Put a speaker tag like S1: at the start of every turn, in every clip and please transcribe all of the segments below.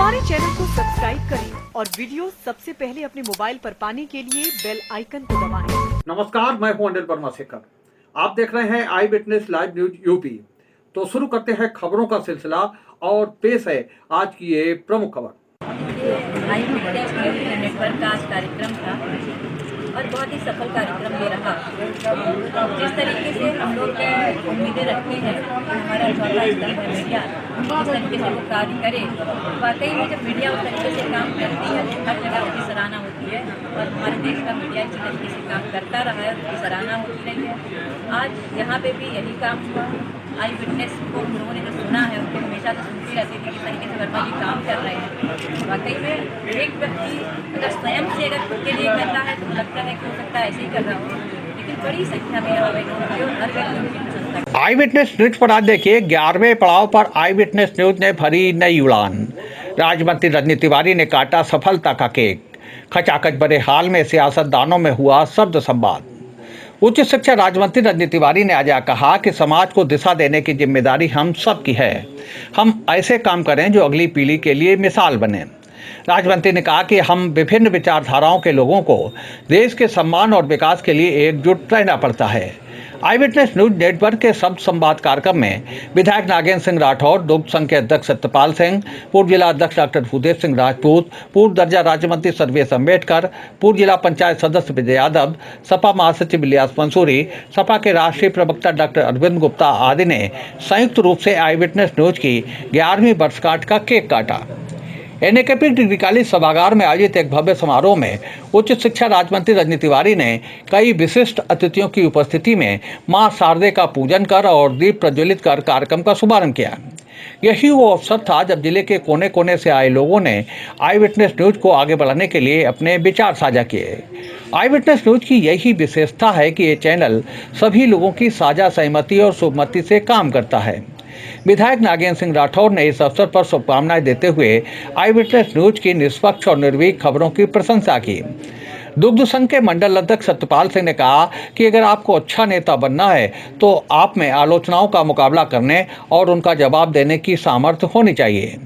S1: हमारे चैनल को सब्सक्राइब करें और वीडियो सबसे पहले अपने मोबाइल पर पाने के लिए बेल आइकन को दबाएं।
S2: नमस्कार, मैं हूं अनिल वर्मा शेखर। आप देख रहे हैं आई विटनेस लाइव न्यूज यूपी। तो शुरू करते हैं खबरों का सिलसिला और पेश है आज की ये प्रमुख खबर।
S3: आई विटनेस न्यूज नेटवर्क का आज कार्यक्रम था और बहुत ही सफल कार्यक्रम ये रहा। जिस तरीके से हम लोग उम्मीदें रखते हैं कि हमारा चौथा स्तंभ है मीडिया, जिस तरीके से वो कार्य करे, वाकई में जब मीडिया उस तरीके से काम करती है तो हर जगह उसकी सराहना होती है और हमारे देश का मीडिया इसी तरीके से काम करता रहा है, उसकी सराहना होती रही है। आज यहाँ पे भी यही काम हुआ। आई विटनेस को लोगों ने जो सुना है उसको हमेशा से सुनती रहती थी किस तरीके से वर्मा जी काम कर रहे हैं। वाकई में एक व्यक्ति अगर स्वयं से अगर खुद के लिए करता है तो लगता है कि हो सकता है ऐसे ही कर रहा हो, लेकिन बड़ी संख्या में यहाँ पे लोग हर व्यक्ति उनकी प्रशंसा करते हैं।
S4: आई विटनेस न्यूज पर आज देखिए 11वें पड़ाव पर आई विटनेस न्यूज ने भरी नई उड़ान। राज्य मंत्री रजनी तिवारी ने काटा सफलता का केक। खचाखच भरे हाल में सियासतदानों में हुआ शब्द संवाद। उच्च शिक्षा राज्य मंत्री रजनी तिवारी ने आज कहा कि समाज को दिशा देने की जिम्मेदारी हम सब की है। हम ऐसे काम करें जो अगली पीढ़ी के लिए मिसाल बने। राज्य मंत्री ने कहा कि हम विभिन्न विचारधाराओं के लोगों को देश के सम्मान और विकास के लिए एकजुट रहना पड़ता है। आई विटनेस न्यूज नेटवर्क के शब्द संवाद कार्यक्रम में विधायक नागेंद्र सिंह राठौर, दुग्ध संघ के अध्यक्ष सत्यपाल सिंह, पूर्व जिला अध्यक्ष डॉक्टर भूदेव सिंह राजपूत, पूर्व दर्जा राज्य मंत्री सर्वेश अम्बेडकर, पूर्व जिला पंचायत सदस्य विजय यादव, सपा महासचिव इलियास मंसूरी, सपा के राष्ट्रीय प्रवक्ता डॉक्टर अरविंद गुप्ता आदि ने संयुक्त रूप से आई विटनेस न्यूज की 11वीं वर्षगांठ का केक काटा। एनएकेपी डिग्री कॉलेज सभागार में आयोजित एक भव्य समारोह में उच्च शिक्षा राज्य मंत्री रजनी तिवारी ने कई विशिष्ट अतिथियों की उपस्थिति में मां शारदे का पूजन कर और दीप प्रज्वलित कर कार्यक्रम का शुभारंभ किया। यही वो अवसर था जब जिले के कोने कोने से आए लोगों ने आई विटनेस न्यूज को आगे बढ़ाने के लिए अपने विचार साझा किए। आई विटनेस न्यूज की यही विशेषता है कि ये चैनल सभी लोगों की साझा सहमति और शुभमति से काम करता है। विधायक नागेंद्र सिंह राठौर ने इस अवसर पर शुभकामनाएं देते हुए आई विटनेस न्यूज की निष्पक्ष और निर्भीक खबरों की प्रशंसा की। दुग्ध संघ के मंडल अध्यक्ष सत्यपाल सिंह ने कहा कि अगर आपको अच्छा नेता बनना है तो आप में आलोचनाओं का मुकाबला करने और उनका जवाब देने की सामर्थ्य होनी चाहिए।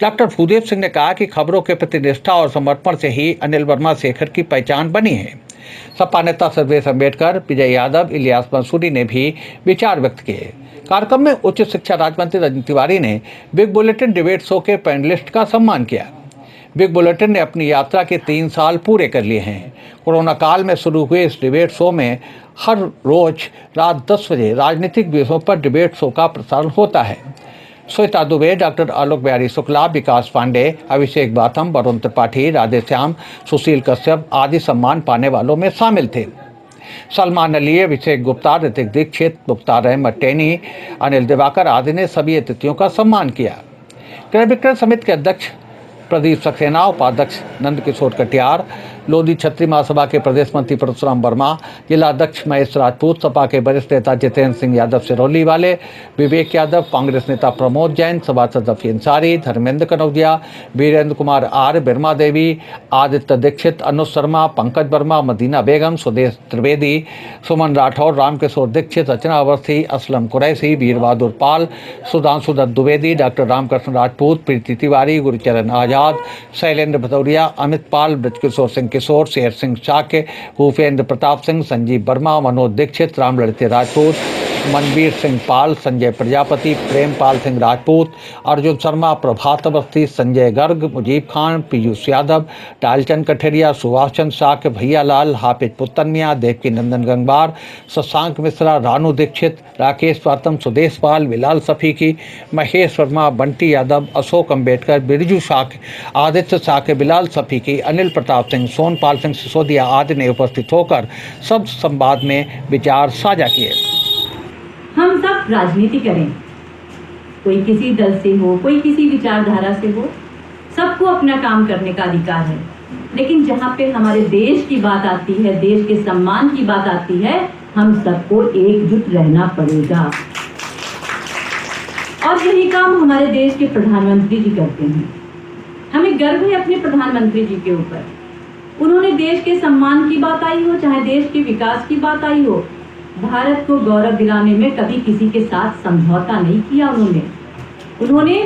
S4: डॉक्टर भूदेव सिंह ने कहा कि खबरों के प्रति निष्ठा और समर्पण से ही अनिल वर्मा शेखर की पहचान बनी है। सपा नेता सर्वेश अम्बेडकर, विजय यादव, इलियास मंसूरी ने भी विचार व्यक्त किए। कार्यक्रम में उच्च शिक्षा राज्य मंत्री रजनी तिवारी ने बिग बुलेटिन डिबेट शो के पैनलिस्ट का सम्मान किया। बिग बुलेटिन ने अपनी यात्रा के 3 साल पूरे कर लिए हैं। कोरोना काल में शुरू हुए इस डिबेट शो में हर रोज रात 10 बजे राजनीतिक विषयों पर डिबेट शो का प्रसारण होता है। श्वेता दुबे, डॉक्टर आलोक बिहारी शुक्ला, विकास पांडे, अभिषेक बाथम, वरुण त्रिपाठी, राधेश्याम, सुशील कश्यप आदि सम्मान पाने वालों में शामिल थे। सलमान अली, अभिषेक गुप्ता, ऋतिक दीक्षित, मुख्तार अहमद टेनी, अनिल दिवाकर आदि ने सभी अतिथियों का सम्मान किया। क्रय विक्रय समिति के अध्यक्ष प्रदीप सक्सेना, उपाध्यक्ष नंदकिशोर कटियार, लोधी छत्री महासभा के प्रदेश मंत्री परशुराम वर्मा, जिला अध्यक्ष महेश राजपूत, सपा के वरिष्ठ नेता जितेंद्र सिंह यादव सिरौली वाले, विवेक यादव, कांग्रेस नेता प्रमोद जैन, सभासद रफी अंसारी, धर्मेंद्र कनौजिया, वीरेंद्र कुमार आर, बिरमा देवी, आदित्य दीक्षित, अनुज शर्मा, पंकज वर्मा, मदीना बेगम, सुदेश त्रिवेदी, सुमन राठौर, रामकिशोर दीक्षित, रचना अवस्थी, असलम कुरैशी, वीर बहादुर पाल, सुधांशु दत्त द्विवेदी, डॉक्टर रामकृष्ण राजपूत, प्रीति तिवारी, गुरुचरण आजाद, शैलेंद्र भदौरिया, अमित पाल, ब्रजकिशोर सिंह किशोर, शेर सिंह चाके, भूपेंद्र प्रताप सिंह, संजीव वर्मा, मनोज दीक्षित, रामलड़ित राजपूत, मनवीर सिंह पाल, संजय प्रजापति, प्रेमपाल सिंह राजपूत, अर्जुन शर्मा, प्रभात अवस्थी, संजय गर्ग, मुजीब खान, पीयूष यादव, टालचंद कठेरिया, सुभाष चंद्र शाक, भैया लाल, हाफिज पुत्तनिया, देवकी नंदन गंगवार, शशांक मिश्रा, रानू दीक्षित, राकेश पातम, सुदेश पाल, बिलाल सफीकी, महेश वर्मा, बंटी यादव, अशोक अम्बेडकर, बिरजू शाक, आदित्य शाक, बिलाल सफीकी, अनिल प्रताप सिंह, सोनपाल सिंह सिसोदिया आदि ने उपस्थित होकर शब्द संवाद में विचार साझा किए।
S5: हम सब राजनीति करें, कोई किसी दल से हो, कोई किसी विचारधारा से हो, सबको अपना काम करने का अधिकार है। लेकिन जहाँ पे हमारे देश की बात आती है, देश के सम्मान की बात आती है, हम सबको एकजुट रहना पड़ेगा। और यही काम हमारे देश के प्रधानमंत्री जी करते हैं। हमें गर्व है अपने प्रधानमंत्री जी के ऊपर। उन्होंने देश के सम्मान की बात आई हो, चाहे देश के विकास की बात आई हो, भारत को गौरव दिलाने में कभी किसी के साथ समझौता नहीं किया। उन्होंने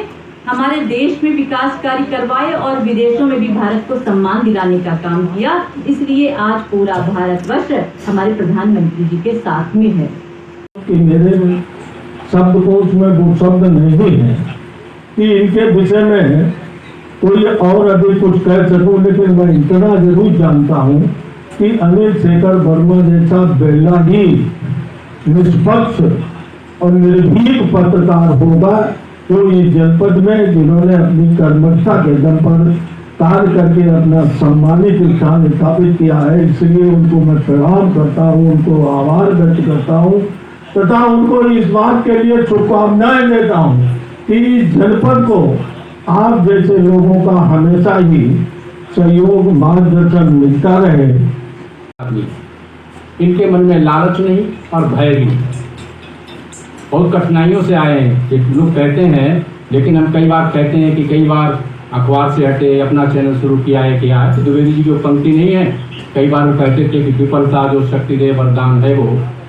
S5: हमारे देश में विकास कार्य करवाए और विदेशों में भी भारत को सम्मान दिलाने का काम किया। इसलिए आज पूरा भारतवर्ष हमारे प्रधानमंत्री जी के साथ में है।
S6: कि मेरे शब्दकोश में वो शब्द नहीं है कि इनके विषय में कोई और अधिक कुछ कह सकूं, लेकिन मैं इतना जरूर जानता हूं कि अनिल शेखर वर्मा जैसा बेला ही निष्पक्ष और निर्भीक पत्रकार होगा जो इस जनपद में जिन्होंने अपनी कर्मठता के दम पर कार्य करके अपना सम्मानित स्थान स्थापित किया है। इसलिए उनको मैं प्रणाम करता हूँ, उनको आभार व्यक्त करता हूँ तथा उनको इस बात के लिए शुभकामनाएं देता हूँ कि इस जनपद को आप जैसे लोगों का हमेशा ही सहयोग मार्गदर्शन मिलता रहे।
S7: इनके मन में लालच नहीं और भय भी नहीं। बहुत कठिनाइयों से आए हैं, एक लोग कहते हैं, लेकिन हम कई बार कहते हैं कि कई बार अखबार से हटे अपना चैनल शुरू किया है तो द्विवेदी जी की पंक्ति नहीं है। कई बार वो कहते थे कि विफलता जो शक्ति दे वरदान है वो,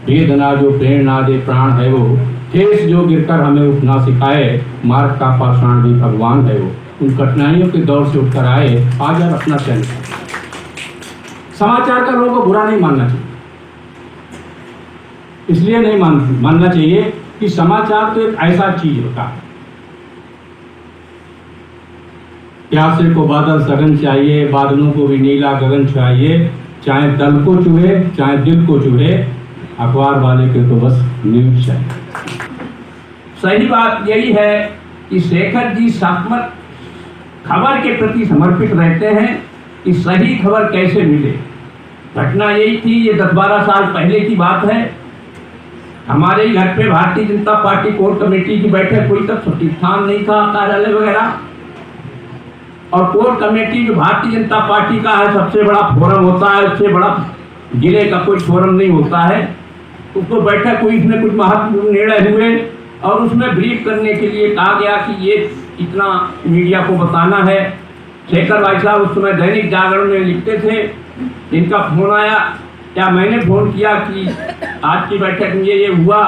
S7: वेदना जो प्रेरणा दे प्राण है वो, ठेस जो गिरकर हमें उठना सिखाए, मार्ग का पाषाण भी भगवान है वो। उन कठिनाइयों के दौर से उठकर आए आज और अपना चैनल। समाचार का लोगों को बुरा नहीं मानना चाहिए, इसलिए नहीं मानना चाहिए कि समाचार तो एक ऐसा चीज होता है, प्यासे को बादल सघन चाहिए, बादलों को भी नीला गगन चाहिए, चाहे दल को चुहे चाहे दिल को चुहे, अखबार वाले के तो बस न्यूज चाहिए। सही बात यही है कि शेखर जी सचमुच खबर के प्रति समर्पित रहते हैं कि सही खबर कैसे मिले। घटना यही थी, ये 10-12 साल पहले की बात है। हमारे घर पे Bharatiya Janata party core committee की बैठक हुई, तब प्रतिष्ठान नहीं था, कार्यालय वगैरह, और कोर कमेटी जो भारतीय जनता पार्टी का है सबसे बड़ा फोरम होता है, उससे बड़ा जिले का कोई फोरम नहीं होता है। उसको बैठक हुई, इसमें कुछ महत्वपूर्ण निर्णय हुए और उसमें ब्रीफ करने के लिए कहा गया कि ये इतना मीडिया को बताना है। शेखर भाई साहब उस समय दैनिक जागरण में लिखते थे, इनका फोन आया या मैंने फोन किया कि आज की बैठक में ये हुआ।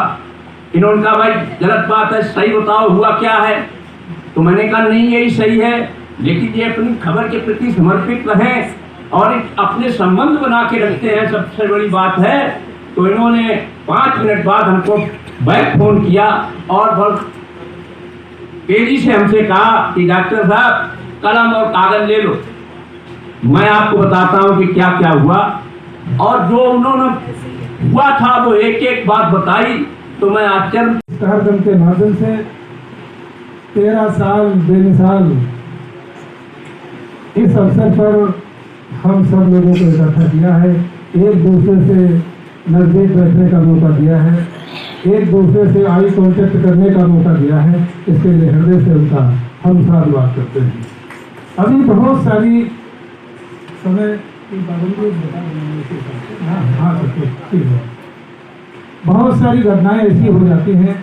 S7: इन्होंने कहा भाई गलत बात है, सही बताओ हुआ क्या है। तो मैंने कहा नहीं यही सही है, लेकिन ये अपनी खबर के प्रति समर्पित रहें और अपने संबंध बना के रखते हैं, सबसे बड़ी बात है। तो इन्होंने 5 मिनट बाद हमको बैक फोन किया और बहुत तेजी से हमसे कहा कि डॉक्टर साहब कलम और कागज ले लो, मैं आपको बताता हूँ कि क्या क्या हुआ। और जो उन्होंने हुआ था वो एक एक बात बताई, तो मैं आश्चर्य।
S6: कार्यक्रम के माध्यम से 13 साल बेमिसाल इस अवसर पर हम सब लोगों को इकट्ठा किया है, एक दूसरे से नजदीक बैठने का मौका दिया है, एक दूसरे से आई कांटेक्ट करने का मौका दिया है। इसके लिए हृदय से उनका हम धन्यवाद करते हैं। अभी बहुत सारी समय की पाबंदी ठीक है, बहुत सारी घटनाएं ऐसी हो जाती हैं।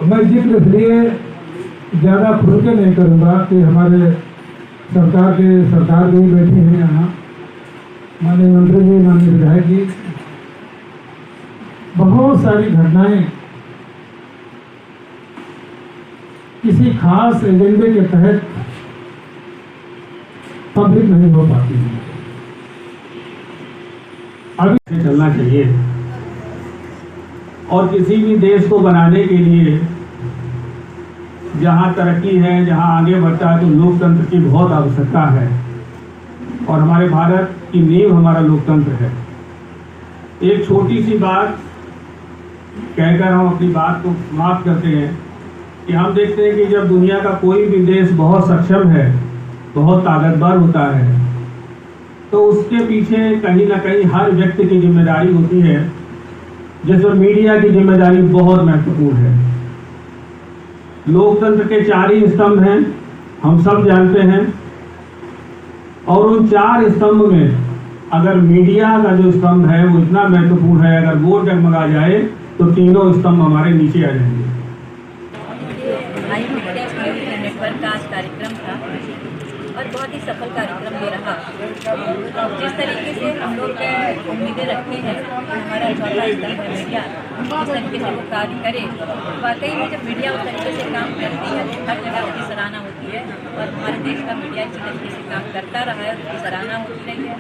S6: मैं जिक्र इसलिए ज़्यादा खुल के नहीं करूँगा कि हमारे सरकार भी बैठी हैं यहाँ, माननीय मंत्री जी, माननीय विधायक जी। बहुत सारी घटनाएं किसी खास एजेंडे के तहत पब्लिक नहीं हो पाती है। अभी चलना चाहिए और किसी भी देश को बनाने के लिए जहाँ तरक्की है, जहाँ आगे बढ़ता है, तो लोकतंत्र की बहुत आवश्यकता है और हमारे भारत की नींव हमारा लोकतंत्र है। एक छोटी सी बात कहकर हम अपनी बात को समाप्त करते हैं कि हम देखते हैं कि जब दुनिया का कोई भी देश बहुत सक्षम है, बहुत ताकतवर होता है, तो उसके पीछे कहीं ना कहीं हर व्यक्ति की जिम्मेदारी होती है, जिसमें मीडिया की जिम्मेदारी बहुत महत्वपूर्ण है। लोकतंत्र के 4 ही स्तंभ हैं, हम सब जानते हैं, और उन 4 स्तंभ में अगर मीडिया का जो स्तंभ है वो इतना महत्वपूर्ण है, अगर वो डगमगा जाए तो तीनों स्तंभ हमारे नीचे आ जाएंगे।
S3: नेटवर्क का आज कार्यक्रम था और और बहुत ही सफल कार्यक्रम ये रहा। जिस तरीके से हम लोग उम्मीदें रखते हैं कि हमारा चौथा स्तंभ है मीडिया, जिस तरीके से वो कार्य करे, वाकई में जब मीडिया उस तरीके से काम करती है तो हर जगह उसकी सराहना होती है और हमारे देश का मीडिया इसी तरीके से काम करता रहा है, उसकी सराहना होती रही है।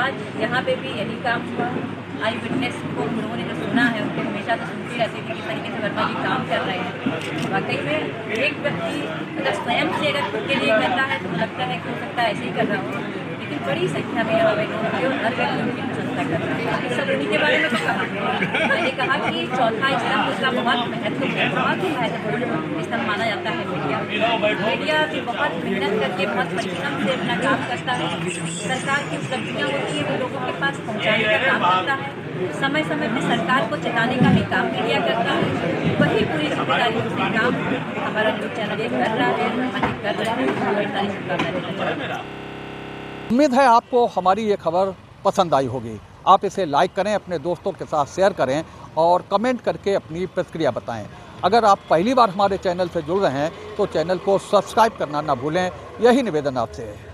S3: आज यहाँ पे भी यही काम हुआ। आई विटनेस को लोगों ने जो सुना है उनके हमेशा तो सुनती रहती थी किस तरीके से वर्मा जी काम कर रहे हैं। वाकई में एक व्यक्ति अगर स्वयं से अगर खुद के लिए करता है तो लगता है कि हो सकता है ऐसे ही कर रहा हो, लेकिन बड़ी संख्या में यहाँ पे लोग और हर व्यक्ति उनकी प्रशंसा कर रहा है। सब उन्हीं के बारे में तो कहा, मैंने कहा कि चौथा स्तंभ उसका बहुत महत्व है, बहुत ही महत्वपूर्ण स्तंभ माना जाता है मीडिया। मीडिया भी बहुत मेहनत करके बहुत परिश्रम से अपना काम करता है। सरकार की उपलब्धियाँ होती है वो लोगों के पास पहुँचाने का काम करता है। समय समय पर सरकार को चलाने का भी काम मीडिया करता है। वही पूरी जिम्मेदारी से काम हमारा न्यूज़ चैनल ये कर रहा है, हम कर रहे हैं। बड़ी सारी शुभकामनाएं।
S4: उम्मीद है आपको हमारी ये खबर पसंद आई होगी। आप इसे लाइक करें, अपने दोस्तों के साथ शेयर करें और कमेंट करके अपनी प्रतिक्रिया बताएं। अगर आप पहली बार हमारे चैनल से जुड़ रहे हैं तो चैनल को सब्सक्राइब करना ना भूलें। यही निवेदन आपसे है।